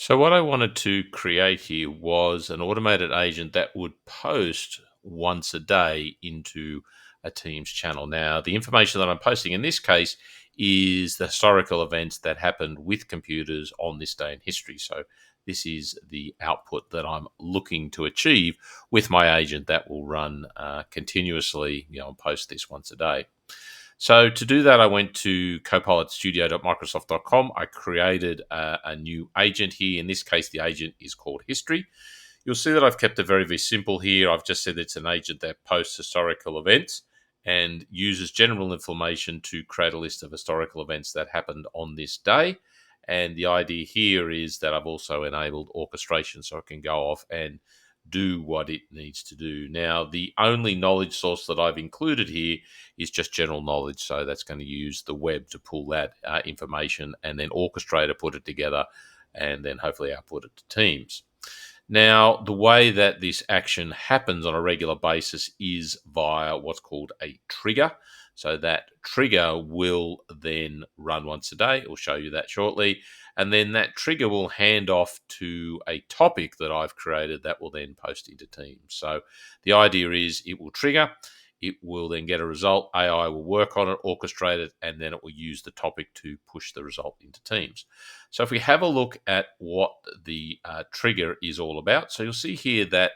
So what I wanted to create here was an automated agent that would post once a day into a Teams channel. Now, the information that I'm posting in this case is the historical events that happened with computers on this day in history. So this is the output that I'm looking to achieve with my agent that will run continuously, and post this once a day. So to do that, I went to copilotstudio.microsoft.com. I created a new agent here. In this case, the agent is called History. You'll see that I've kept it very, very simple here. I've just said it's an agent that posts historical events and uses general information to create a list of historical events that happened on this day. And the idea here is that I've also enabled orchestration so it can go off and do what it needs to do. Now, the only knowledge source that I've included here is just general knowledge. So that's going to use the web to pull that information and then orchestrate it, put it together, and then hopefully output it to Teams. Now, the way that this action happens on a regular basis is via what's called a trigger. So that trigger will then run once a day. It will show you that shortly. And then that trigger will hand off to a topic that I've created that will then post into Teams. So the idea is it will trigger. It will then get a result. AI will work on it, orchestrate it, and then it will use the topic to push the result into Teams. So if we have a look at what the trigger is all about, so you'll see here that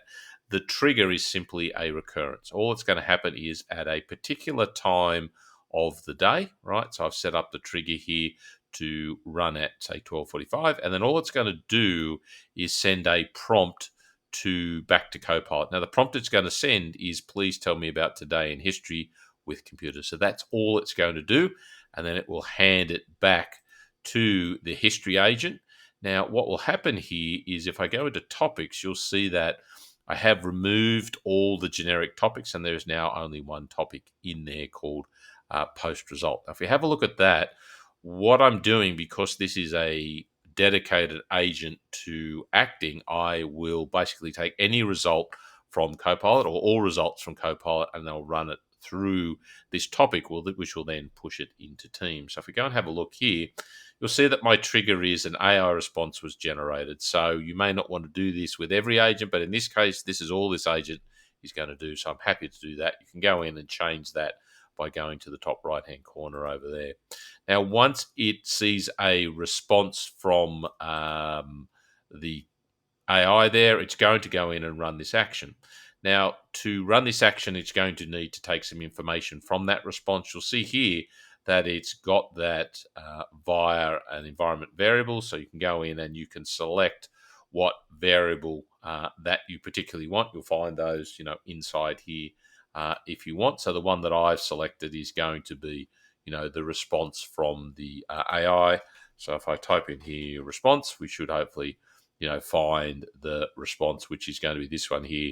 the trigger is simply a recurrence. All that's going to happen is at a particular time of the day, right? So I've set up the trigger here to run at, say, 12:45, and then all it's going to do is send a prompt back to Copilot. Now, the prompt it's going to send is, please tell me about today in history with computers. So that's all it's going to do, and then it will hand it back to the history agent. Now, what will happen here is if I go into topics, you'll see that I have removed all the generic topics, and there's now only one topic in there called post result. Now, if we have a look at that, what I'm doing, because this is a dedicated agent to acting, I will basically take any result from Copilot or all results from Copilot, and they'll run it through this topic, which will then push it into Teams. So if we go and have a look here, you'll see that my trigger is an AI response was generated. So you may not want to do this with every agent, but in this case, this is all this agent is going to do. So I'm happy to do that. You can go in and change that by going to the top right-hand corner over there. Now, once it sees a response from the AI there, it's going to go in and run this action. Now, to run this action, it's going to need to take some information from that response. You'll see here that it's got that via an environment variable. So you can go in and you can select what variable that you particularly want. You'll find those, inside here if you want. So the one that I've selected is going to be, the response from the AI. So if I type in here response, we should hopefully, find the response, which is going to be this one here,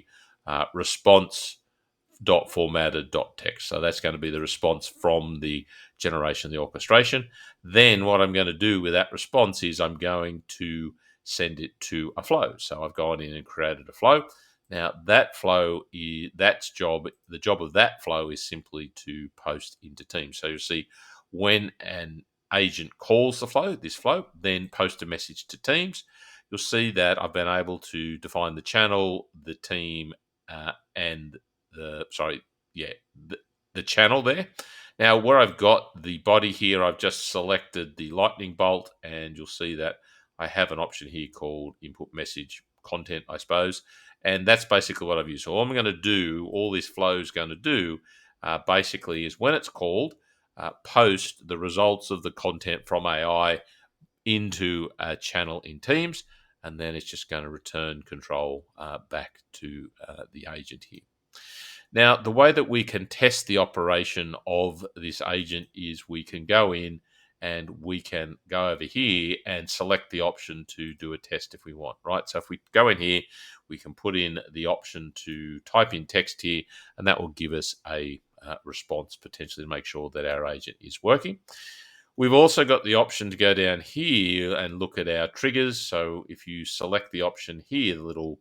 response.formatted.text. So that's going to be the response from the generation of the orchestration. Then what I'm going to do with that response is I'm going to send it to a flow. So I've gone in and created a flow. Now that flow is the job of that flow is simply to post into Teams. So you'll see when an agent calls this flow, then post a message to Teams. You'll see that I've been able to define the channel, the team, and the channel there. Now, where I've got the body here, I've just selected the lightning bolt, and you'll see that I have an option here called input message content, I suppose. And that's basically what I've used. So all this flow is going to do, basically is when it's called, post the results of the content from AI into a channel in Teams, and then it's just going to return control back to the agent here. Now, the way that we can test the operation of this agent is we can go in and we can go over here and select the option to do a test if we want, right? So if we go in here, we can put in the option to type in text here, and that will give us a response potentially to make sure that our agent is working. We've also got the option to go down here and look at our triggers. So if you select the option here, the little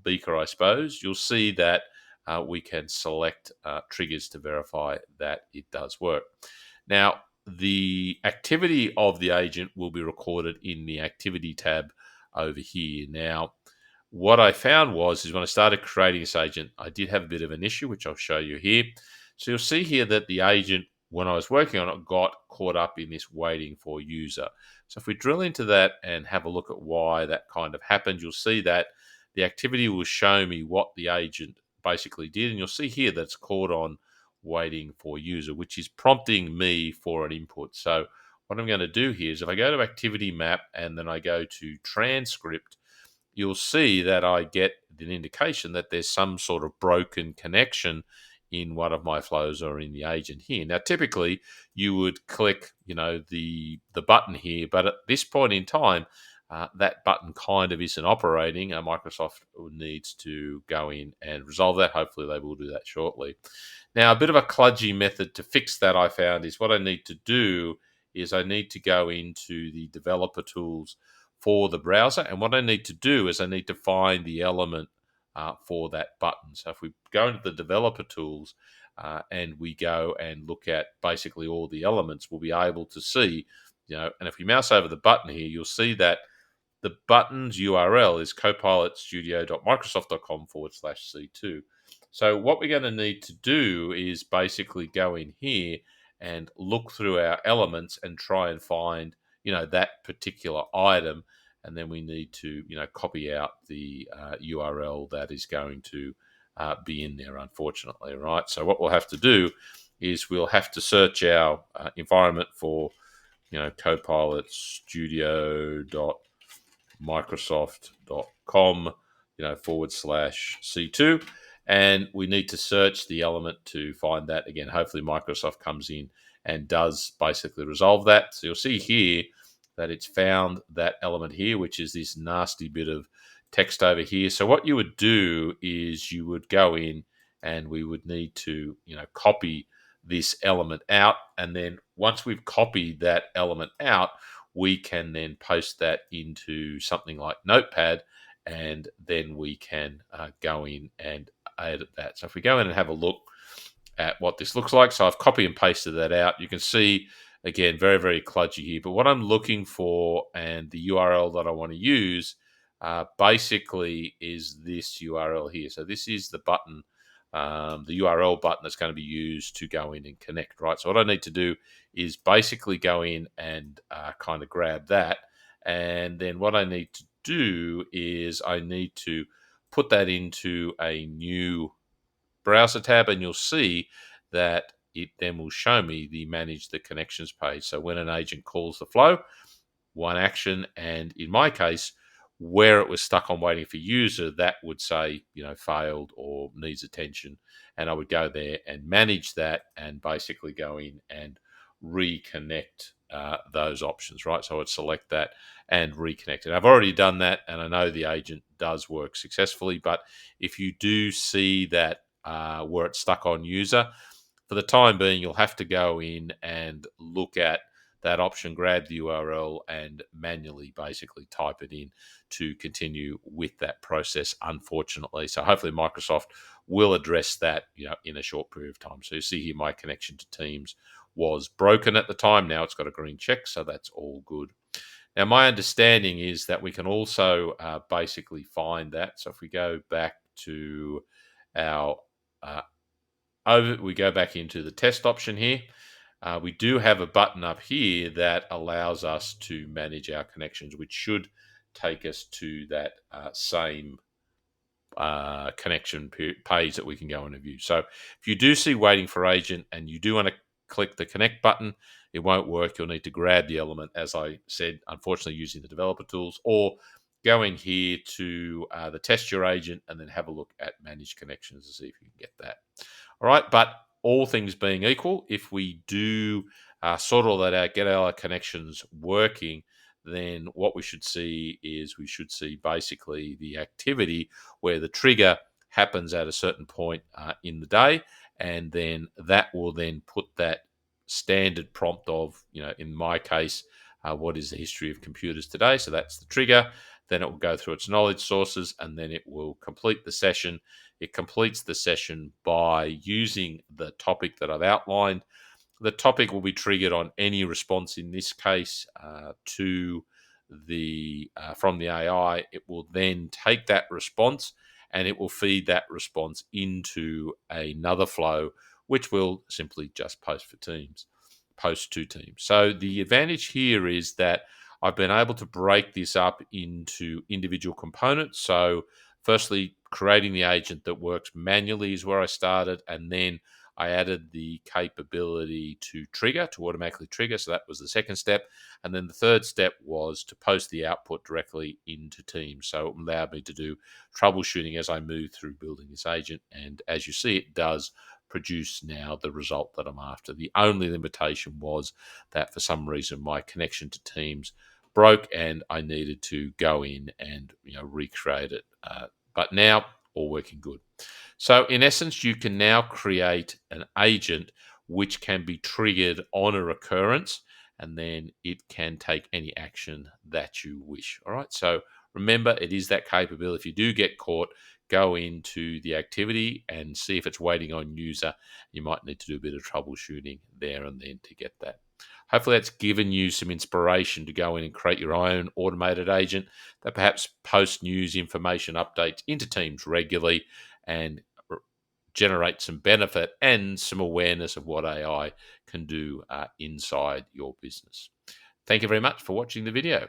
beaker, I suppose, you'll see that we can select triggers to verify that it does work. Now, the activity of the agent will be recorded in the activity tab over here. Now, what I found is when I started creating this agent, I did have a bit of an issue, which I'll show you here. So you'll see here that the agent, when I was working on it, got caught up in this waiting for user. So if we drill into that and have a look at why that kind of happened, you'll see that the activity will show me what the agent basically did. And you'll see here that it's caught on waiting for user, which is prompting me for an input. So what I'm going to do here is if I go to activity map and then I go to transcript, you'll see that I get an indication that there's some sort of broken connection in one of my flows or in the agent here. Now, typically you would click, the button here, but at this point in time, that button kind of isn't operating. Microsoft needs to go in and resolve that. Hopefully they will do that shortly. Now, a bit of a kludgy method to fix that I found is what I need to do is I need to go into the developer tools for the browser. And what I need to do is I need to find the element for that button. So if we go into the developer tools and we go and look at basically all the elements, we'll be able to see, and if we mouse over the button here, you'll see that the button's URL is copilotstudio.microsoft.com/C2. So what we're going to need to do is basically go in here and look through our elements and try and find, that particular item. And then we need to, copy out the URL that is going to be in there, unfortunately, right? So what we'll have to do is we'll have to search our environment for, Copilot Studio.microsoft.com, /C2. And we need to search the element to find that. Again, hopefully Microsoft comes in and does basically resolve that. So you'll see here that it's found that element here, which is this nasty bit of text over here. So what you would do is you would go in and we would need to, copy this element out. And then once we've copied that element out, we can then post that into something like Notepad, and then we can go in and edit that. So if we go in and have a look at what this looks like, so I've copy and pasted that out. You can see, again, very, very kludgy here. But what I'm looking for and the URL that I want to use basically is this URL here. So this is the button, the URL button that's going to be used to go in and connect, right? So what I need to do is basically go in and kind of grab that. And then what I need to do is I need to put that into a new browser tab, and you'll see that it then will show me the manage the connections page. So when an agent calls the flow, one action, and in my case, where it was stuck on waiting for user, that would say, failed or needs attention. And I would go there and manage that and basically go in and reconnect those options, right? So I would select that and reconnect it. I've already done that, and I know the agent does work successfully. But if you do see that where it's stuck on user, for the time being, you'll have to go in and look at that option, grab the URL, and manually basically type it in to continue with that process, unfortunately. So hopefully Microsoft will address that, in a short period of time. So you see here my connection to Teams was broken at the time. Now it's got a green check, so that's all good. Now, my understanding is that we can also basically find that. So if we go back to our we go back into the test option here. We do have a button up here that allows us to manage our connections, which should take us to that same connection page that we can go and view. So if you do see waiting for agent and you do want to click the connect button, it won't work. You'll need to grab the element, as I said, unfortunately using the developer tools, or go in here to the test your agent and then have a look at manage connections to see if you can get that. All right, but all things being equal, if we do sort all that out, get our connections working, then what we should see is we should see basically the activity where the trigger happens at a certain point in the day, and then that will then put that standard prompt of, in my case, what is the history of computers today? So that's the trigger. Then it will go through its knowledge sources, and then it will complete the session. It completes the session by using the topic that I've outlined. The topic will be triggered on any response, in this case, to from the AI, it will then take that response and it will feed that response into another flow, which will simply just post to teams. So the advantage here is that I've been able to break this up into individual components. So firstly, creating the agent that works manually is where I started, and then I added the capability to automatically trigger. So that was the second step. And then the third step was to post the output directly into Teams. So it allowed me to do troubleshooting as I move through building this agent. And as you see, it does produce now the result that I'm after. The only limitation was that for some reason my connection to Teams broke and I needed to go in and recreate it. But now all working good. So in essence, you can now create an agent which can be triggered on a recurrence, and then it can take any action that you wish. All right. So remember, it is that capability. If you do get caught, go into the activity and see if it's waiting on user. You might need to do a bit of troubleshooting there and then to get that. Hopefully, that's given you some inspiration to go in and create your own automated agent that perhaps posts news, information, updates into Teams regularly and generate some benefit and some awareness of what AI can do inside your business. Thank you very much for watching the video.